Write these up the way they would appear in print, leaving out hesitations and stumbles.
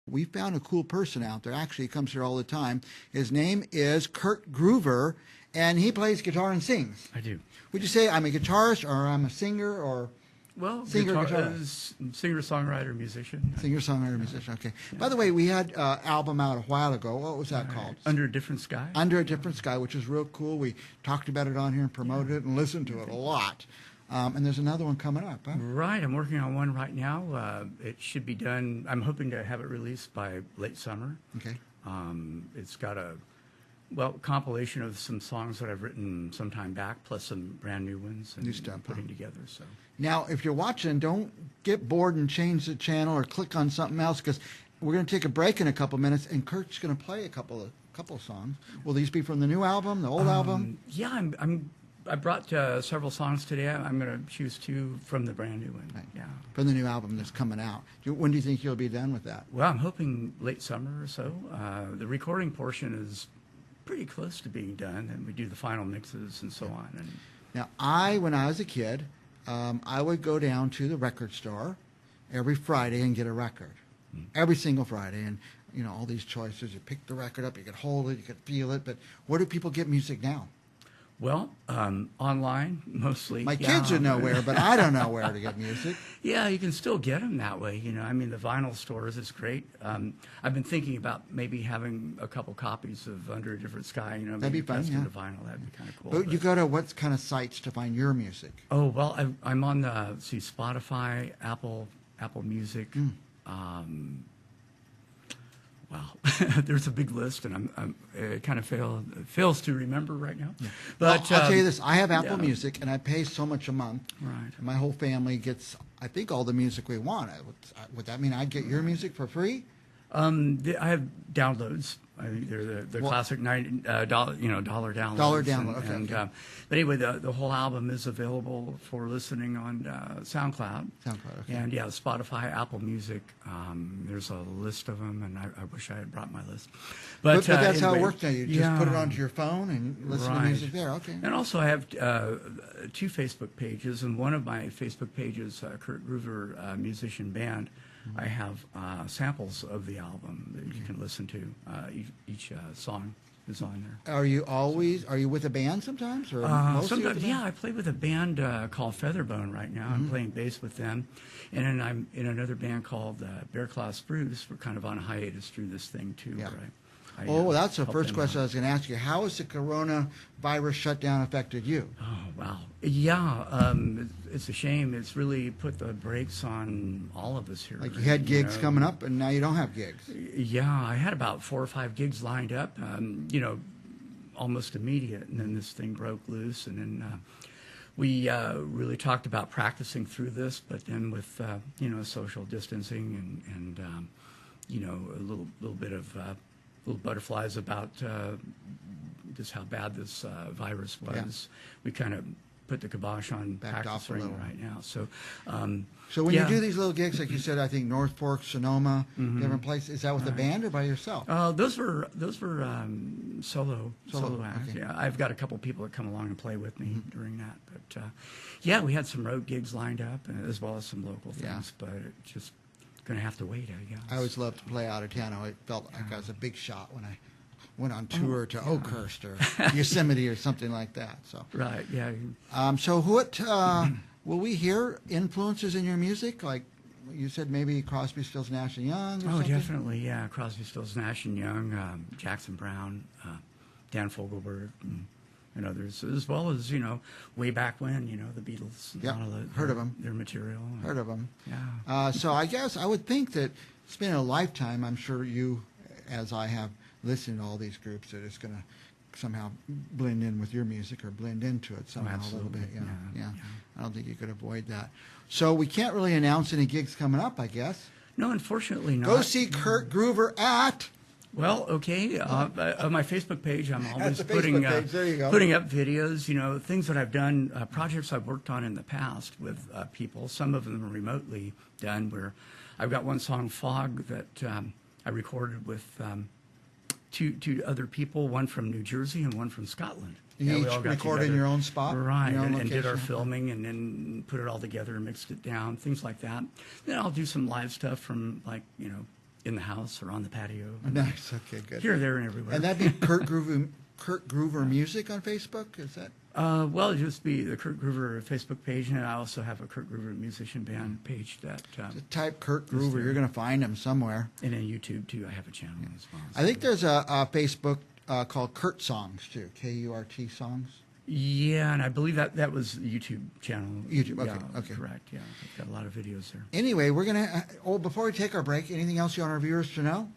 We found a cool person out there. Actually, he comes here all the time. His name is Kurt Gruver, and he plays guitar and sings. I do. Would you say I'm a guitarist or I'm a singer or Well, guitarist? Singer, songwriter, musician. Singer, songwriter, musician. Okay. Yeah. By the way, we had an album out a while ago. What was that called? Under a Different Sky. Under a Different Sky, which is real cool. We talked about it on here and promoted it and listened to it a lot. And there's another one coming up, huh? Right. I'm working on one right now. It should be done. I'm hoping to have it released by late summer. Okay. It's got a compilation of some songs that I've written some time back, plus some brand new ones and new stuff, putting together. So now, if you're watching, don't get bored and change the channel or click on something else, because we're going to take a break in a couple minutes, and Kurt's going to play a couple of songs. Will these be from the new album, the old album? Yeah, I brought several songs today. I'm going to choose two from the brand new one. Right. Yeah, from the new album that's coming out. When do you think you'll be done with that? Well, I'm hoping late summer or so. The recording portion is pretty close to being done, and we do the final mixes and so on. And now, when I was a kid, I would go down to the record store every Friday and get a record. Every single Friday, and all these choices. You pick the record up, you could hold it, you could feel it. But where do people get music now? Well, online mostly. My kids would know where, but I don't know where to get music. Yeah, you can still get them that way. The vinyl stores, it's great. I've been thinking about maybe having a couple copies of Under a Different Sky. That'd be fun. Yeah, the vinyl. That'd be kind of cool. But you go to what kind of sites to find your music? Oh well, I'm on Spotify, Apple Music. Wow, there's a big list, and I'm kind of fails to remember right now. Yeah. But I'll tell you this: I have Apple Music, and I pay so much a month. Right. And my whole family gets, I think, all the music we want. Would that mean I'd get your music for free? I have downloads. They're the classic $90 dollar downloads. Dollar download. Okay. And, but anyway, the whole album is available for listening on SoundCloud. SoundCloud. Okay. And Spotify, Apple Music. There's a list of them, and I wish I had brought my list. But that's anyway, how it works now. You just put it onto your phone and listen to music there. Okay. And also, I have two Facebook pages, and one of my Facebook pages, Kurt Gruver Musician Band. I have samples of the album that you can listen to. Each song is on there. Are you with a band sometimes? Or sometimes, yeah. I play with a band called Featherbone right now. I'm playing bass with them. And then I'm in another band called Bear Claw Spruce. We're kind of on a hiatus through this thing, too. Yeah. Right? That's the first question I was going to ask you. How has the coronavirus shutdown affected you? Oh, wow. Yeah, it's a shame. It's really put the brakes on all of us here. Like you had gigs coming up, and now you don't have gigs. Yeah, I had about 4 or 5 gigs lined up, almost immediate, and then this thing broke loose, and then we really talked about practicing through this, but then with, social distancing and a little bit of little butterflies about just how bad this virus was. We kind of put the kibosh on practicing right now. So when you do these little gigs, like you said, I think North Fork, Sonoma, different places, is that with a band or by yourself? Those were solo acts. Okay. Yeah, I've got a couple people that come along and play with me during that. But we had some road gigs lined up as well as some local things. But it's just going to have to wait, I guess. I always loved to play out of town. I felt like I was a big shot when I went on tour to Oakhurst or Yosemite or something like that. So right, yeah. So what will we hear influences in your music? Like you said, maybe Crosby, Stills, Nash and Young. Or something? Definitely, yeah. Crosby, Stills, Nash and Young, Jackson Browne, Dan Fogelberg, and others, as well as way back when the Beatles. Yeah, heard of them. Their material. Heard of them. Yeah. So I guess I would think that it's been a lifetime. I'm sure you, as I have, listened to all these groups that it's going to somehow blend in with your music or blend into it somehow a little bit. Yeah. I don't think you could avoid that. So we can't really announce any gigs coming up, I guess. No, unfortunately not. Go see Kurt Gruver at... Well, okay. On my Facebook page, I'm always putting up videos, things that I've done, projects I've worked on in the past with people. Some of them are remotely done, where I've got one song, Fog, that I recorded with two other people, one from New Jersey and one from Scotland. You each recorded in your own spot? Right, and did our filming and then put it all together and mixed it down, things like that. Then I'll do some live stuff from, in the house or on the patio. Nice. Okay, good. Here, there, and everywhere. And that'd be Kurt Gruver Music on Facebook? Is that? Well, it'd just be the Kurt Gruver Facebook page, and I also have a Kurt Gruver musician band page that. Just type Kurt Gruver. You're going to find him somewhere. And then YouTube, too. I have a channel as well. I think there's a Facebook called Kurt Songs, too. K-U-R-T Songs. Yeah, and I believe that was the YouTube channel. YouTube, okay, Yeah, okay. Correct, yeah. I've got a lot of videos there. Anyway, we're going to, before we take our break, anything else you want our viewers to know?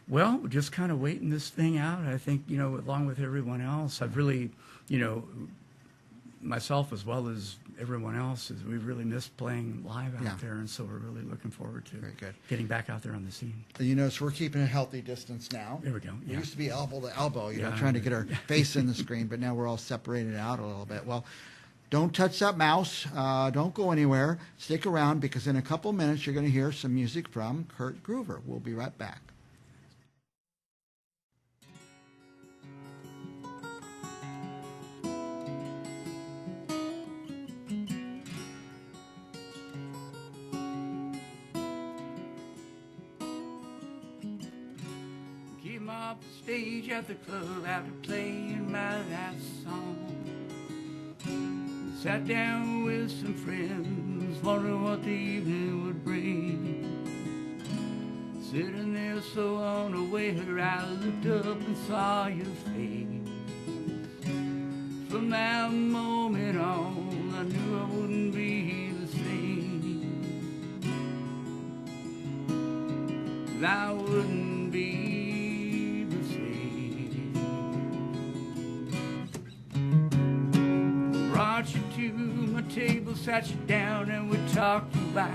Well, we're just kind of waiting this thing out. I think, along with everyone else, I've really, myself as well as everyone else, we've really missed playing live out there, and so we're really looking forward to getting back out there on the scene. So we're keeping a healthy distance now. There we go. We used to be elbow to elbow, trying to get our face in the screen, but now we're all separated out a little bit. Well, don't touch that mouse. Don't go anywhere. Stick around, because in a couple minutes you're going to hear some music from Kurt Gruver. We'll be right back. Came off the stage at the club after playing my last song. Sat down with some friends, wondering what the evening would bring. Sitting there so unaware, I looked up and saw your face. From that moment on, I knew I wouldn't be the same. I wouldn't be the same. Brought you to my table, sat you down, and we talked about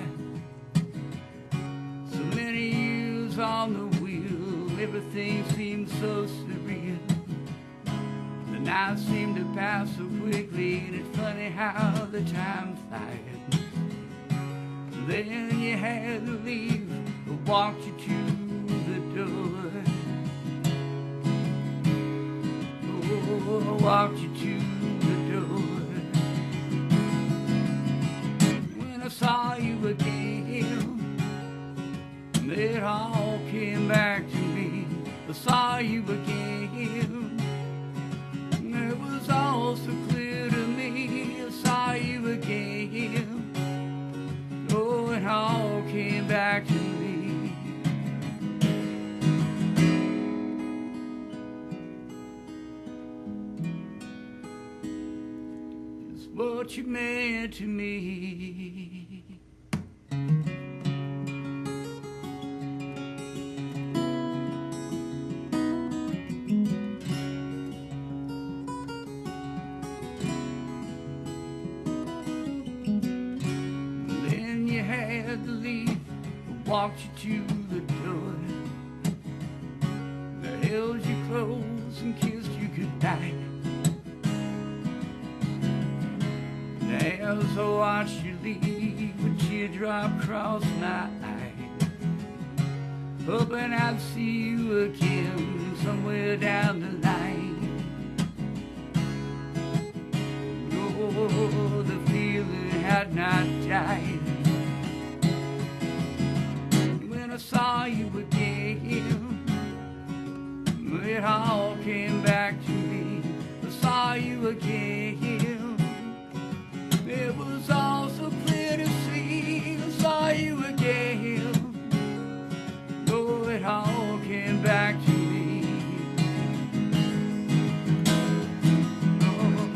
so many years on the wheel. Everything seemed so surreal. The night seemed to pass so quickly, and it's funny how the time flies. Then you had to leave. I walked you to the door. Oh, I walked you to the door. When I saw you again, it all came back to me. I saw you again. It was all so clear to me. I saw you again. Oh, it all came back to me. Just what you meant to me. Then you had to leave. I walked you to the door. I held you close and kissed you goodnight. As I watched you leave, a teardrop crossed my eye, hoping I'd see you again somewhere down the line. Oh, the feeling had not died. When I saw you again, it all came back to me. I saw you again. It was all so clear to see. I saw you again. Oh, it all came back to me. Oh,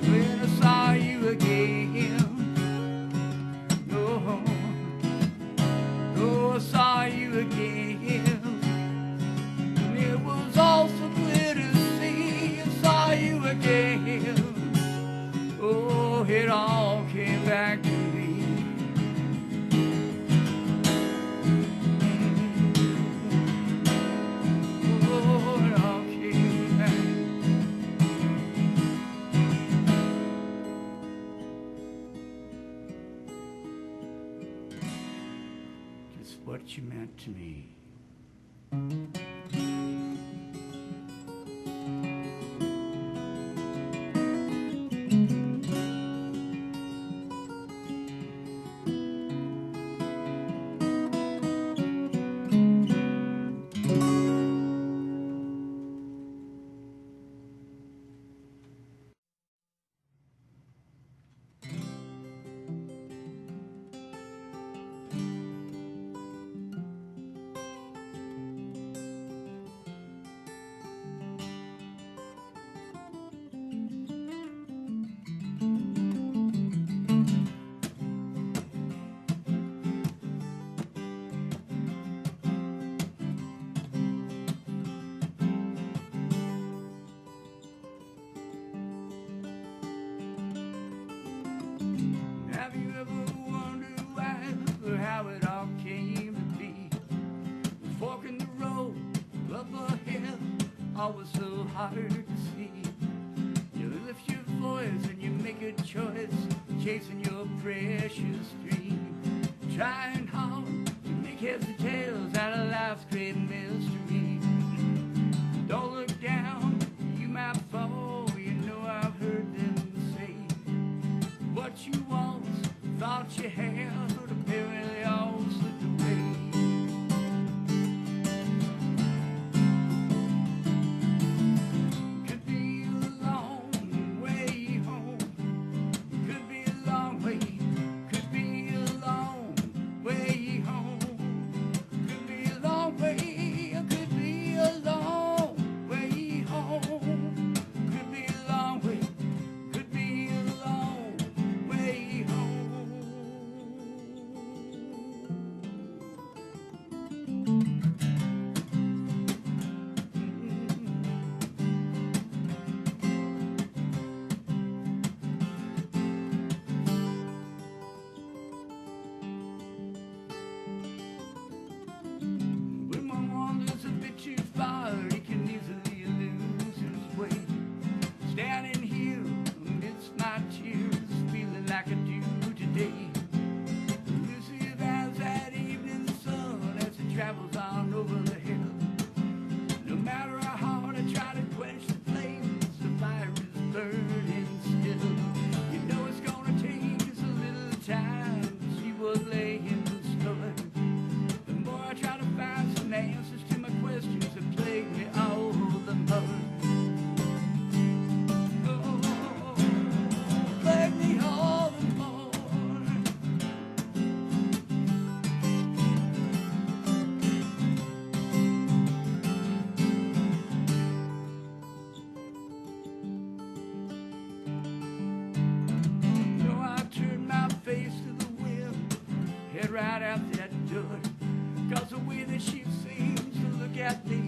when I saw you again. Oh, oh, I saw you again. It was all so clear to see. I saw you again. Oh, it all came back to me. Oh, it all came back. Just what you meant to me. always so hard to see. You lift your voice and you make a choice, chasing your precious dream. Trying hard to make heads and tails out of life's great mystery. Don't look down, you might fall, you know I've heard them say. What you once thought you had, but apparently all slipped away. Could be a long way home, could be a long way, could be a long way home, could be a long way, could be a long way home, could be a long way, could be a long way home. When one wanders a bit too far, he can easily lose his way. Standing here amidst my tears, feeling like I do today. Elusive as that evening sun as it travels on over the hill. No matter how hard I try to quench the flames, the fire is burning still. You know it's gonna take us a little time to see what lay in store. The more I try to find some answers to my questions that plague me all the more. Oh, plague me all the more. No, I turned my face to the wind, head right out that door. 'Cause the way that she seems to look at me